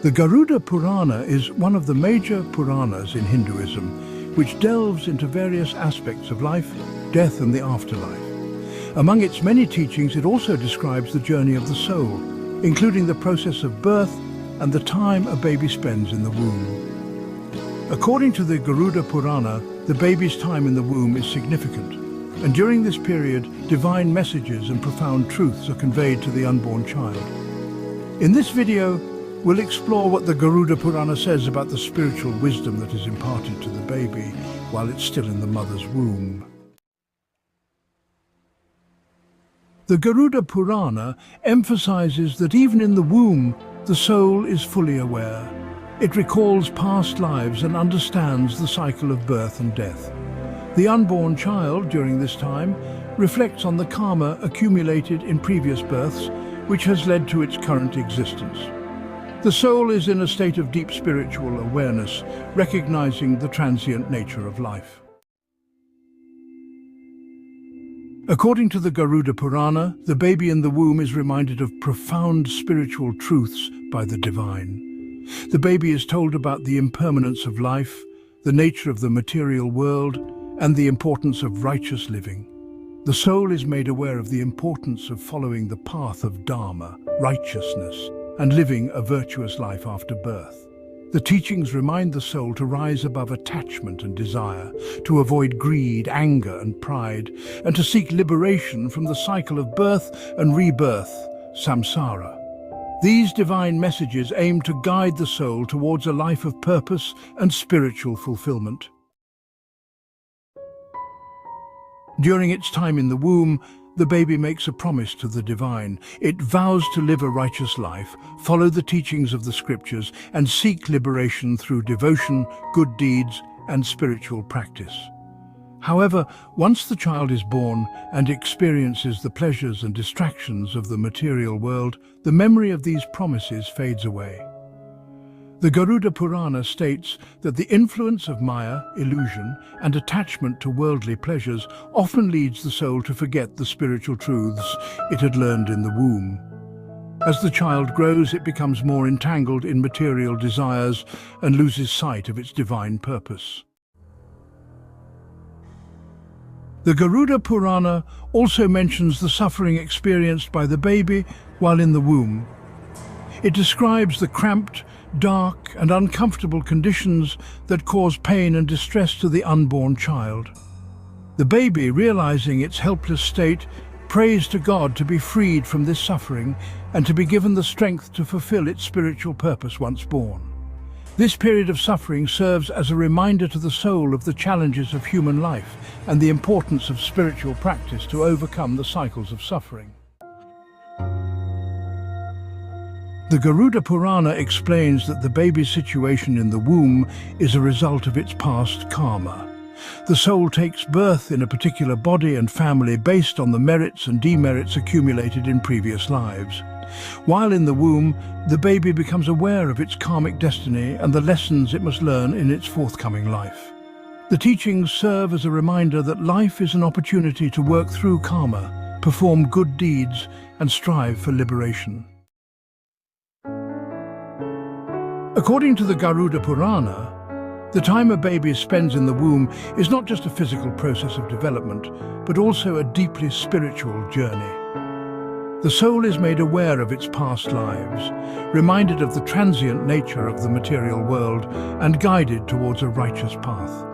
The Garuda Purana is one of the major Puranas in Hinduism, which delves into various aspects of life, death and the afterlife. Among its many teachings, it also describes the journey of the soul, including the process of birth and the time a baby spends in the womb. According to the Garuda Purana, the baby's time in the womb is significant, and during this period, divine messages and profound truths are conveyed to the unborn child. In this video, we'll explore what the Garuda Purana says about the spiritual wisdom that is imparted to the baby while it's still in the mother's womb. The Garuda Purana emphasizes that even in the womb, the soul is fully aware. It recalls past lives and understands the cycle of birth and death. The unborn child, during this time, reflects on the karma accumulated in previous births, which has led to its current existence. The soul is in a state of deep spiritual awareness, recognizing the transient nature of life. According to the Garuda Purana, the baby in the womb is reminded of profound spiritual truths by the divine. The baby is told about the impermanence of life, the nature of the material world, and the importance of righteous living. The soul is made aware of the importance of following the path of Dharma, righteousness, and living a virtuous life after birth. The teachings remind the soul to rise above attachment and desire, to avoid greed, anger and pride, and to seek liberation from the cycle of birth and rebirth, samsara. These divine messages aim to guide the soul towards a life of purpose and spiritual fulfillment. During its time in the womb, the baby makes a promise to the divine. It vows to live a righteous life, follow the teachings of the scriptures, and seek liberation through devotion, good deeds, and spiritual practice. However, once the child is born and experiences the pleasures and distractions of the material world, the memory of these promises fades away. The Garuda Purana states that the influence of Maya, illusion, and attachment to worldly pleasures often leads the soul to forget the spiritual truths it had learned in the womb. As the child grows, it becomes more entangled in material desires and loses sight of its divine purpose. The Garuda Purana also mentions the suffering experienced by the baby while in the womb. It describes the cramped, dark and uncomfortable conditions that cause pain and distress to the unborn child. The baby, realizing its helpless state, prays to God to be freed from this suffering and to be given the strength to fulfill its spiritual purpose once born. This period of suffering serves as a reminder to the soul of the challenges of human life and the importance of spiritual practice to overcome the cycles of suffering. The Garuda Purana explains that the baby's situation in the womb is a result of its past karma. The soul takes birth in a particular body and family based on the merits and demerits accumulated in previous lives. While in the womb, the baby becomes aware of its karmic destiny and the lessons it must learn in its forthcoming life. The teachings serve as a reminder that life is an opportunity to work through karma, perform good deeds, and strive for liberation. According to the Garuda Purana, the time a baby spends in the womb is not just a physical process of development, but also a deeply spiritual journey. The soul is made aware of its past lives, reminded of the transient nature of the material world, and guided towards a righteous path.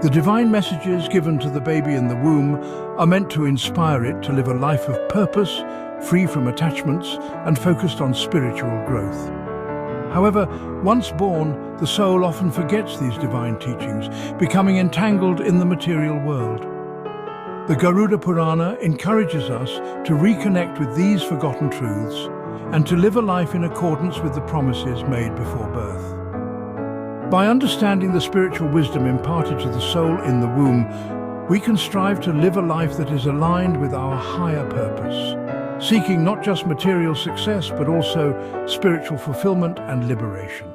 The divine messages given to the baby in the womb are meant to inspire it to live a life of purpose, free from attachments, and focused on spiritual growth. However, once born, the soul often forgets these divine teachings, becoming entangled in the material world. The Garuda Purana encourages us to reconnect with these forgotten truths and to live a life in accordance with the promises made before birth. By understanding the spiritual wisdom imparted to the soul in the womb, we can strive to live a life that is aligned with our higher purpose, seeking not just material success, but also spiritual fulfillment and liberation.